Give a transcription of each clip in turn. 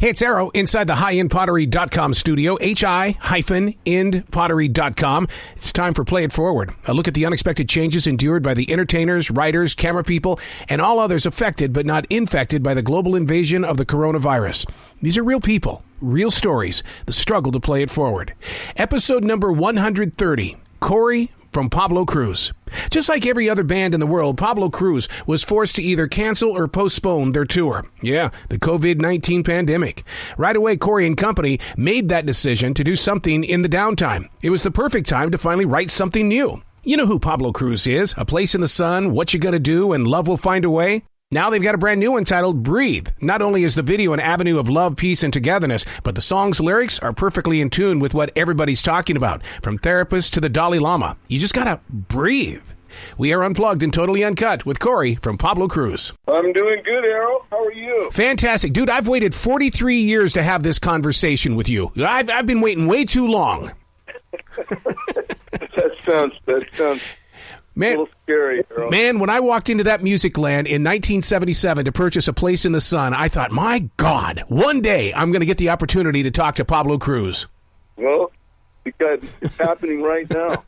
Hey, it's Arrow inside the highendpottery.com studio, hi-endpottery.com. It's time for Play It Forward, a look at the unexpected changes endured by the entertainers, writers, camera people, and all others affected but not infected by the global invasion of the coronavirus. These are real people, real stories, the struggle to play it forward. Episode number 130, Corey from Pablo Cruz. Just like every other band in the world, Pablo Cruz was forced to either cancel or postpone their tour. Yeah, the COVID-19 pandemic. Right away, Corey and company made that decision to do something in the downtime. It was the perfect time to finally write something new. You know who Pablo Cruz is. A Place in the Sun, What You Gonna Do, and Love Will Find a Way. Now they've got a brand new one titled Breathe. Not only is the video an avenue of love, peace, and togetherness, but the song's lyrics are perfectly in tune with what everybody's talking about, from therapists to the Dalai Lama. You just gotta breathe. We are unplugged and totally uncut with Corey from Pablo Cruz. I'm doing good, Arrow. How are you? Fantastic. Dude, I've waited 43 years to have this conversation with you. I've been waiting way too long. That sounds Man, a little scary, Arrow. Man, when I walked into that music land in 1977 to purchase A Place in the Sun, I thought, my God, one day I'm going to get the opportunity to talk to Pablo Cruz. Well, because it's happening right now.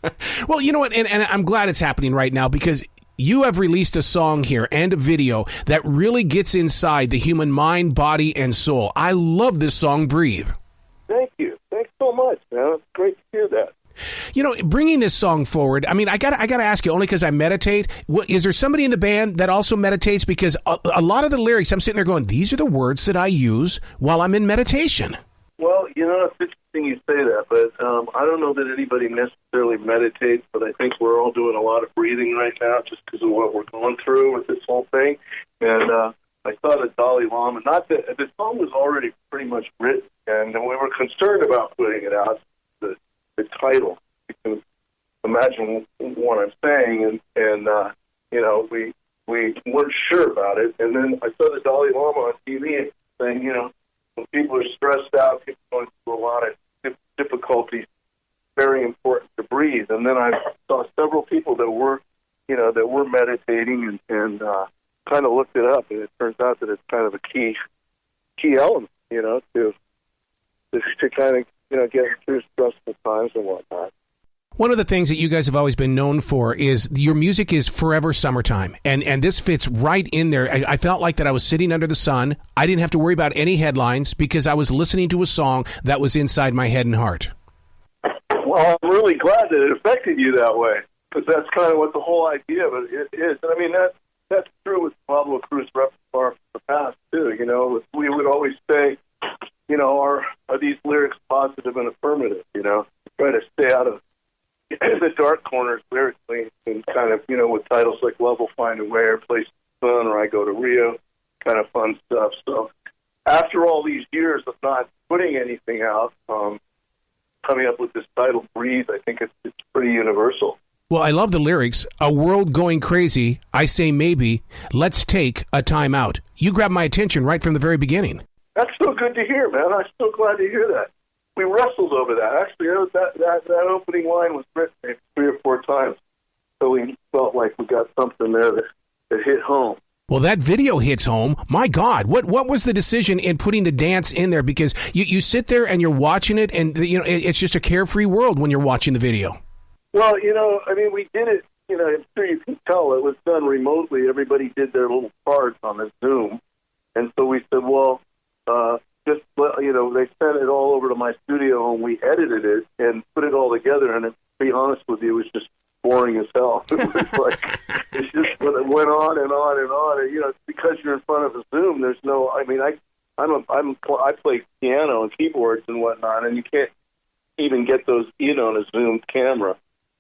Well, you know what, and I'm glad it's happening right now because you have released a song here and a video that really gets inside the human mind, body, and soul. I love this song, Breathe. Thank you. Thanks so much, man. It's great to hear that. You know, bringing this song forward, I mean, I gotta ask you, only because I meditate, is there somebody in the band that also meditates? Because a lot of the lyrics, I'm sitting there going, these are the words that I use while I'm in meditation. Well, you know, it's interesting you say that, but I don't know that anybody necessarily meditates, but I think we're all doing a lot of breathing right now just because of what we're going through with this whole thing. And I thought of Dalai Lama, not that the song was already pretty much written, and we were concerned about putting it out. The title, you can imagine what I'm saying, and you know, we weren't sure about it. And then I saw the Dalai Lama on TV saying, you know, when people are stressed out, people are going through a lot of difficulties, very important to breathe. And then I saw several people that were meditating and kind of looked it up, and it turns out that it's kind of a key element, you know, to kind of, you know, get through stressful times and whatnot. One of the things that you guys have always been known for is your music is forever summertime. And this fits right in there. I felt like that I was sitting under the sun. I didn't have to worry about any headlines because I was listening to a song that was inside my head and heart. Well, I'm really glad that it affected you that way, because that's kind of what the whole idea of it is. And I mean, that's true with Pablo Cruz repertoire from the past, too. You know, we would always say, you know, are these lyrics positive and affirmative, you know? Try to stay out of the dark corners lyrically, and kind of, you know, with titles like Love Will Find a Way or Place in the Sun or I Go to Rio, kind of fun stuff. So after all these years of not putting anything out, coming up with this title, Breathe, I think it's pretty universal. Well, I love the lyrics. A world going crazy, I say maybe, let's take a time out. You grabbed my attention right from the very beginning. That's so good to hear, man. I'm so glad to hear that. We wrestled over that. Actually, that opening line was written maybe 3 or 4 times, so we felt like we got something there that hit home. Well, that video hits home. My God, what was the decision in putting the dance in there? Because you sit there and you're watching it, and you know it's just a carefree world when you're watching the video. Well, you know, I mean, we did it. You know, I'm sure you can tell it was done remotely. Everybody did their little parts on the Zoom, and so we said, well. Just, you know, they sent it all over to my studio and we edited it and put it all together. And to be honest with you, it was just boring as hell. It was like, it's just it went on and on and on. And, you know, because you're in front of a Zoom, there's no, I mean, I play piano and keyboards and whatnot, and you can't even get those in on a Zoom camera.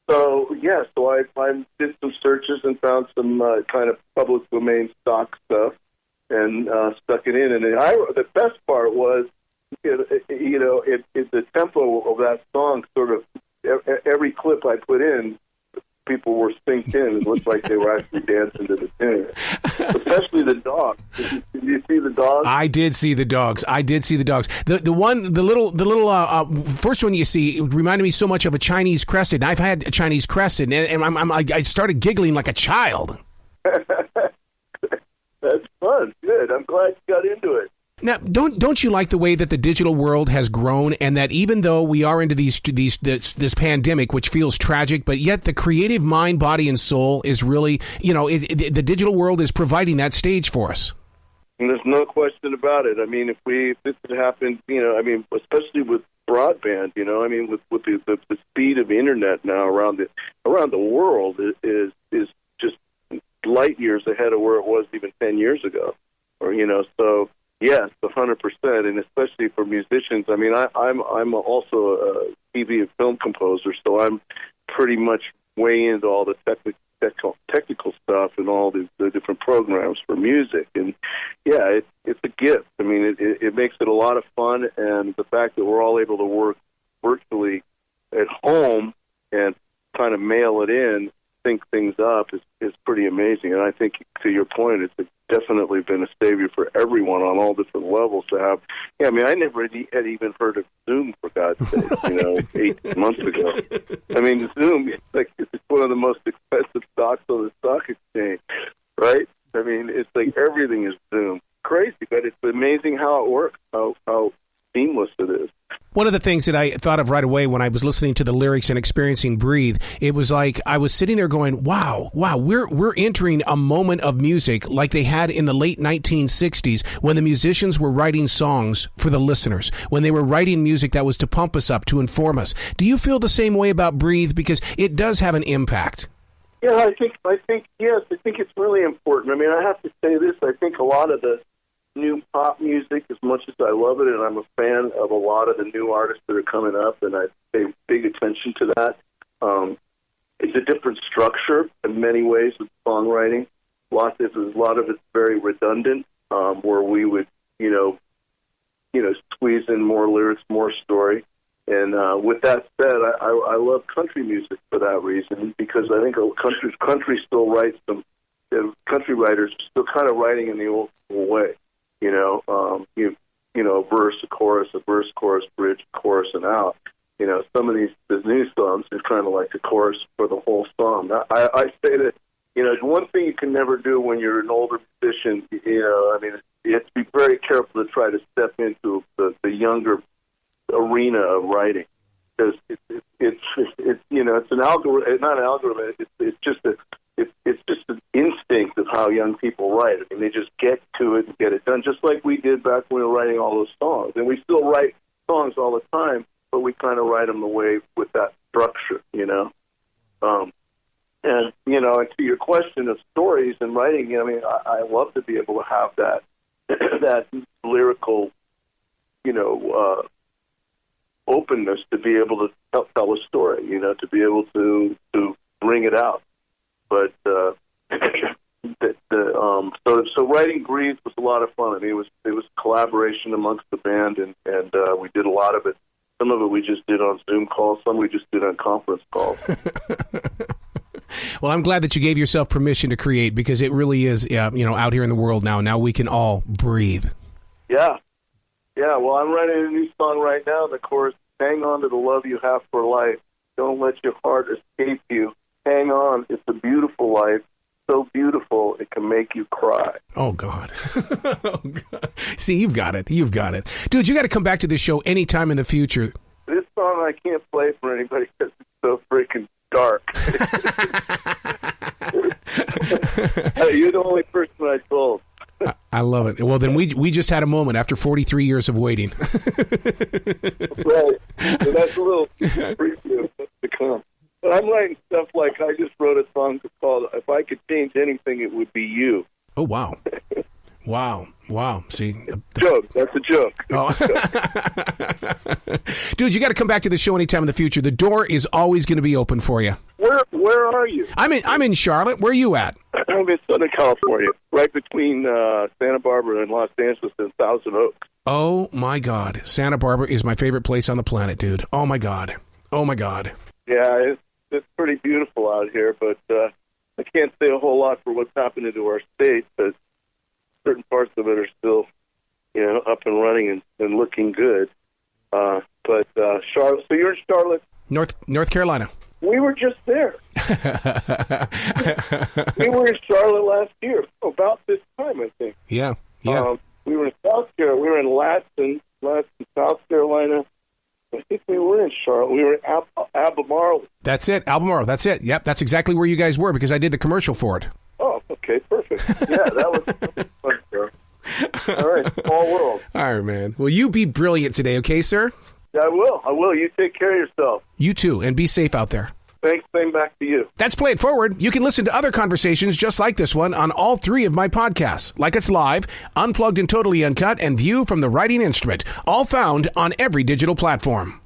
So, yeah, so I did some searches and found some kind of public domain stock stuff. And stuck it in, and the best part was, you know, the tempo of that song. Sort of every clip I put in, people were synced in. It looked like they were actually dancing to the tune. Especially the dogs. Did you see the dogs? I did see the dogs. The little first one you see reminded me so much of a Chinese crested. And I've had a Chinese crested, and I started giggling like a child. That's fun. Good. I'm glad you got into it. Now, don't you like the way that the digital world has grown, and that even though we are into this pandemic, which feels tragic, but yet the creative mind, body, and soul is really, the digital world is providing that stage for us. And there's no question about it. I mean, if this had happened, especially with broadband, with the speed of the internet now around the world is just light years ahead of where it was even 10 years ago, so yes, 100%, and especially for musicians. I mean, I'm also a TV and film composer, so I'm pretty much way into all the technical stuff and all the different programs for music. And yeah, it's a gift. I mean, it makes it a lot of fun, and the fact that we're all able to work virtually at home and kind of mail it in, sync things up is pretty amazing. And I think, to your point, it's definitely been a savior for everyone on all different levels to have. Yeah, I mean, I never had even heard of Zoom, for God's sake, 8 months ago. I mean, Zoom, it's one of the most expensive stocks on the stock exchange, right? I mean, it's like everything is Zoom. Crazy, but it's amazing how it works, how seamless it is. One of the things that I thought of right away when I was listening to the lyrics and experiencing Breathe, it was like I was sitting there going, wow, we're entering a moment of music like they had in the late 1960s when the musicians were writing songs for the listeners, when they were writing music that was to pump us up, to inform us. Do you feel the same way about Breathe? Because it does have an impact. Yeah, I think yes. I think it's really important. I mean, I have to say this. I think a lot of the new pop music, as much as I love it, and I'm a fan of a lot of the new artists that are coming up, and I pay big attention to that. It's a different structure in many ways with songwriting. A lot of it's very redundant, where we would, squeeze in more lyrics, more story. And with that said, I love country music for that reason, because I think country still writes country writers are still kind of writing in the old school way. A verse, a chorus, bridge, chorus, and out. Some of the new songs are kind of like the chorus for the whole song. I say that, one thing you can never do when you're an older musician, you have to be very careful to try to step into the younger arena of writing, because it's an algorithm, not an algorithm. It's just an instinct of how young people write. I mean, they just get to it and get it done, just like we did back when we were writing all those songs. And we still write songs all the time, but we kind of write them the way with that structure, And to your question of stories and writing, I love to be able to have that that lyrical, openness to be able to tell a story, to be able to bring it out. But so writing Breathe was a lot of fun. I mean, it was collaboration amongst the band, and we did a lot of it. Some of it we just did on Zoom calls. Some we just did on conference calls. Well, I'm glad that you gave yourself permission to create, because it really is, out here in the world now. Now we can all breathe. Yeah. Yeah, well, I'm writing a new song right now. The chorus, hang on to the love you have for life. Don't let your heart escape you. Hang on. It's a beautiful life. So beautiful, it can make you cry. Oh, God. Oh, God. See, you've got it. You've got it. Dude, you got to come back to this show anytime in the future. This song I can't play for anybody because it's so freaking dark. You're the only person I told. I love it. Well, then we just had a moment after 43 years of waiting. Right. So that's a little preview to come. But I'm writing stuff like, I just wrote a song called "If I Could Change Anything, It Would Be You." Oh, wow. Wow. See? Joke. That's a joke. Oh. Dude, you got to come back to the show anytime in the future. The door is always going to be open for you. Where are you? I'm in Charlotte. Where are you at? I'm in Southern California, right between Santa Barbara and Los Angeles and Thousand Oaks. Oh, my God. Santa Barbara is my favorite place on the planet, dude. Oh, my God. Yeah, it's pretty beautiful out here, but I can't say a whole lot for what's happening to our state, but certain parts of it are still, up and running and looking good. But Charlotte, so you're in Charlotte? North Carolina. We were just there. We were in Charlotte last year, about this time, I think. Yeah. We were in South Carolina. We were Carolina. I think we were in Charlotte. We were in Albemarle. That's it, Albemarle. That's it. Yep, that's exactly where you guys were because I did the commercial for it. Oh, okay, perfect. Yeah, that was fun, sir. All right, small world. All right, man. Well, you be brilliant today, okay, sir? Yeah, I will. I will. You take care of yourself. You too, and be safe out there. Thanks, same back to you. That's Play It Forward. You can listen to other conversations just like this one on all 3 of my podcasts, Like It's Live, Unplugged and Totally Uncut, and View from the Writing Instrument, all found on every digital platform.